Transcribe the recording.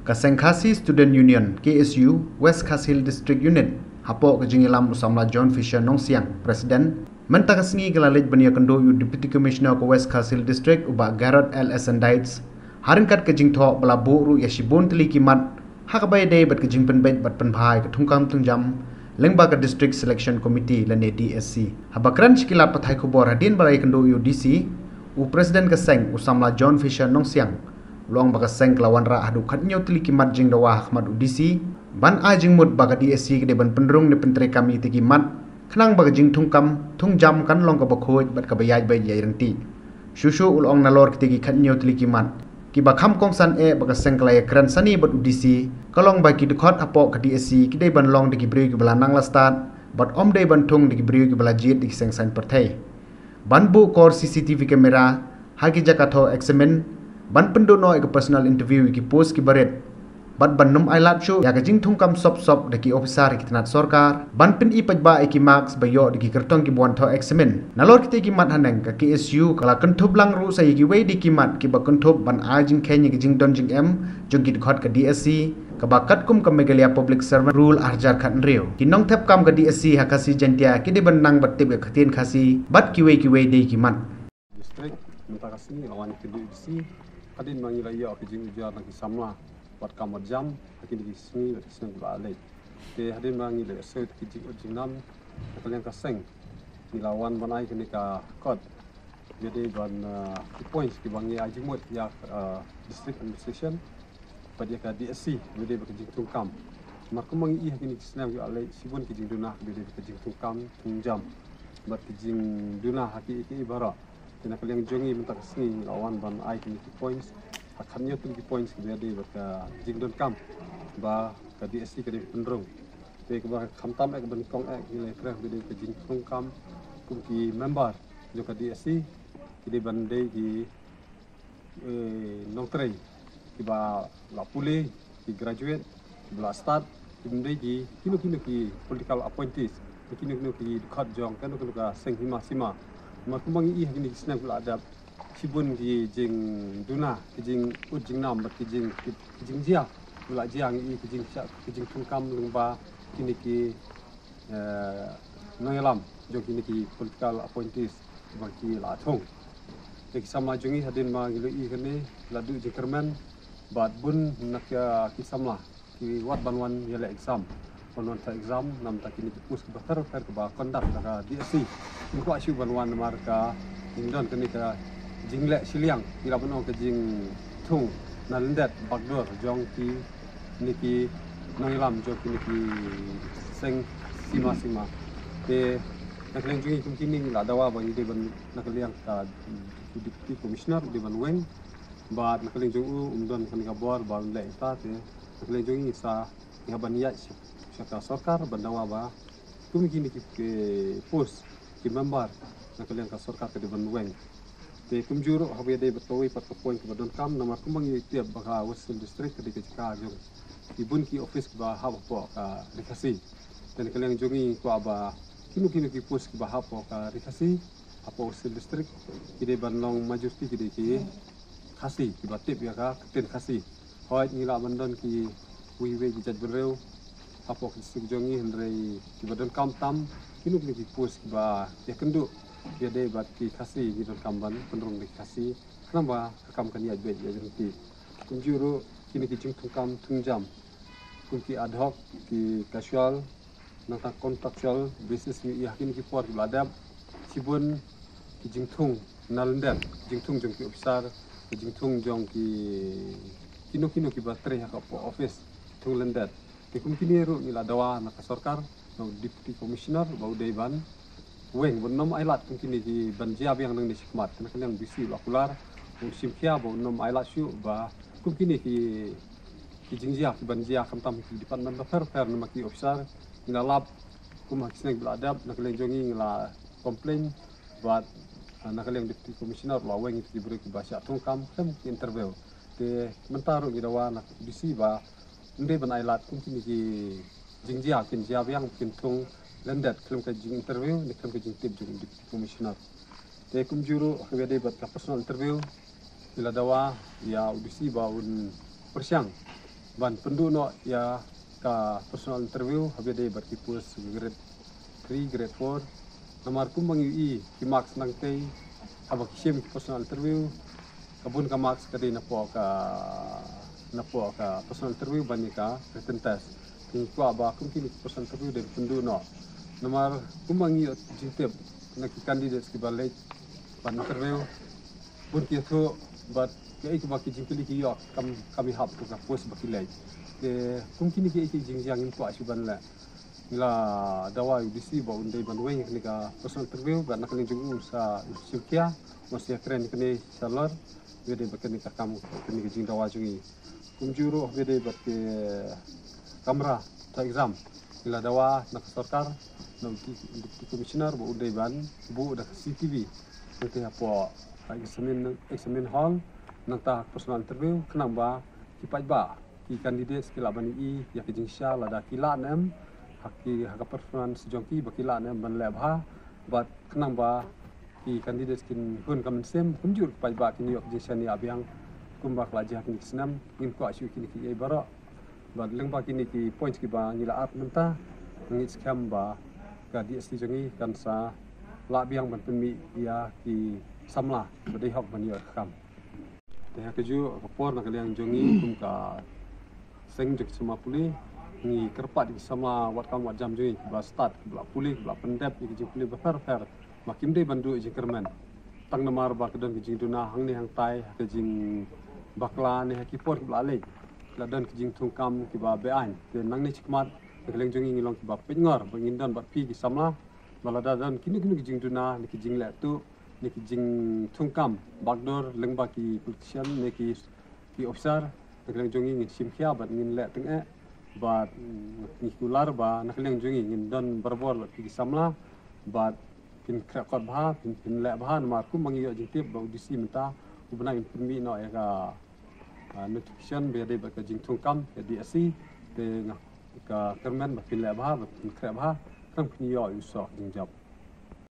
Kaseng Khasi Student Union KSU West Khasi District Unit hapo kejingilam usamla John Fisher Nong Siang Presiden mentakasngi gelalej benia kendo yu Deputy Commissioner ke West Khasi District uba Garrett L. Essendites haringkat kejing tho belabu ru yashibun teli kimat hakabai day bat kejing penbait bat penbhai ke tungkam tungjam lengba ke District Selection Committee lane DSC habakran shikilat pathai kubor hadin balai kendo yu DC u Presiden Kaseng usamla John Fisher Nong Siang luang baka seng kelawan ra adu khatnyo tili kimat jing dawa Ahmad UDC ban a jing mut baka DSC ke deban pendrung ni pentre kami ti kimat khnang baka jing thungkam thungjam kan long ka bakhoj bat ka bayaj bai yai renti shushu ulong nalor ke ti khatnyo tili kimat ki bakham kongsan baka seng klaya kran sani bat UDC kalong baki dekhot apo ka DSC ki deban long de ki bri ki belanang la start bat om de ban thung de ki bri ki bela jit di seng san perthai ban bu kor CCTV kamera hagi jakatho examine ban pendono ek personal interview ki post ki baret bat ban num ailat show ya kajing thungkam sop de ki officer ki tanat sarkar ban pin i pajba ki marks bayo de ki kertong ki bon tho examen nalor ki mat haneng ka KSU kala kentup lang ru sai ki we di ki mat ki ba kentup ban a jing kenya ki jing don jing jung ki khot ka DSC ka bakat kum ka megalia public servant rule arjar khat reu ki nong thep kam ka DSC hakasi jantia ki de ban nang bat tib ka khatin khasi bat ki we de ki mat district mentakasni lawan ki DSC kadin mangila iya kejing ujar nak samla buat kamar jam hakin di sini seng balai te hadin mangila seut kejing ujinam kalian kaseng dilawan banai kini ka kod jadi ban points ki bangi ajimut ya district administration pada ka DSC jadi bekejing tungkam markum mangi iya kini senam balai sibun kejing dunah jadi bekejing tungkam tungjam bat kejing dunah haki ibarat kena kalian jongi mentak sini lawan ban ai kini points akannya tu points dia di baka jingdon kam ba ka DSC ka di pendrong te ka ba khamtam ek ban kong ek nilai kreh di ka jingdon kam kum ki member jo ka DSC ki ban dei ki nong trei ki ba la pule ki graduate ki ba start ki dei ki kino ki political appointees kino ki khat jong kan ka seng hima sima makumang ih gini senang pula ada sibun di jing duna jing ujing nam bat jing jia pula jiang i jing tungkam lengba kini ki noyalam jong kini ki political appointees bagi la thong ek sama jongi hadin ma gilu i kene ladu jekerman bat bun nak ki samla ki wat banwan yele exam banwan ta exam nam ta kini pus ke bakar ke ba kondak ka DSC ko asyu banwan marka ingdon kini ka jingle siliang kira bano ke jing thung nalendat bagdor jong ki niki noilam jong kini ki seng sima te nakleng jungi kum kini la dawa bang de ban nakliang ka deputy commissioner de ban weng ba nakleng jungu umdon kini ka bor ba le ta te nakleng jungi sa ngaban ya syaka sarkar bandawa ba kum kini ki post ki member nakalian ka sarkar ka deban weng te kum juro hawe de betowi pat ka point ka don kam namar kum mangi tiap baka Western District ka de ka jong ibun ki office ba ha po ka rikasi dan kalian jongi ko aba kinu ki post ki ba ha po ka rikasi apo Western District ki de ban long majority ki de ki khasi ki batip ya ka ten khasi hoy ngila mandon ki wiwe ki jat bereu apo ki jongi hendrei ki badon kam tam kinu ki post ki ba ya kendu dia de bat ki khasi ki don kamban pendrong ki khasi kenapa kam kan ya bet ya jenti kunjuru kini ki jing tungkam tungjam kunki ad hoc ki casual nang contractual basis ni ya kini ki por ki ladab sibun ki jing tung nalendan jing tung jong ki officer ki jing tung jong ki kino ki batre ha po office tung lendat ki kum kini ru ni ladawa na sarkar no deputy commissioner bau deban weng bon nom ailat kum kini ki banjia yang nang ni sikmat kana kalian bisi lakular un simkia bau nom ailat syu ba kum kini ki jingjia ki banjia kamtam ki department of fair nama ki officer ina lab kum hakisnek beladab na kalian jongi ngila complain buat na kalian deputy commissioner la weng ki beri ki basya tungkam kam interview te mentaru ni dawa na bisi ba ndai ban ailat kum kini ki jingjia kin jia yang kin tung lendat klem ka jing interview ni klem ka jing tip jung deputy commissioner te kum juru hwede bat ka personal interview ila dawa ya udisi ba un persiang ban penduk no ya ka personal interview habis berkipus grade 3 grade 4 namar kumbang ui ki marks nang tei abak sim personal interview kabun ka marks kadi napo ka personal interview bani ka written test ni ko aba kum ki personal interview dari penduk no namar kumbang ui jintep nak candidates ki balai ban interview pun ki tu but ke ik baki jingkili ki yok kami hap tu ka post baki lai ke mungkin ki jingjang in kwa suban la la dawa UDC ba undai banweng ni ka personal interview ba nak ni jungu sa simkia masih keren ni salor bede bakani ka kamu ni ki jing dawa jungi kumjuro bede bakke kamera ta exam ila dawa nak sarkar nam deputy commissioner ba undai ban bu da CCTV nanti apa examine hall nanta personal interview kenang ba kipai ba ki kandidat skila bani i ya ki jingsha la da kila nem haki haka performance jongki bakila nem ban lab ha bat kenang ba ki kandidat skin hun kam sem kunjur kipai ba kini yok jingsha ni abiang kumbak lajah kini senam ngin ko asu kini ki ai bara bat leng ba kini ki points ki ba ngila ap nanta ngit skam ba ka di sti jongi kan sa la biang ban pemi ya ki samla badai hok bani yor kam teh keju rapor nak liang jongi kum ka seng jek semua puli ni kerpat di sama wat kam wat jam jongi ba start bla puli bla pendep di jeng puli befer fer makim dei bandu jeng kermen tang namar ba kedon jeng duna hang ni hang tai ke jeng bakla ni hakipor bla le la dan ke jeng tungkam ki ba bean te nang ni cikmat ke liang jongi ngilong ki ba pengor bangin dan ba pi ki samla balada dan kini jeng duna ni ke jeng le tu ni ki jing tungkam bagdor lengba ki politician ni ki officer nak jongi ngin simkhia bat ngin le teng bat ni kular ba nak jongi ngin don berbor ki samla bat pin krakot ba pin le ba mar ku mangi jing tip ba udisi minta ubna in permi no ya ka notification be de ba ka jing tungkam ya di asi te ka kermen ba pin le ba pin krak ba kam ni yo usok jing job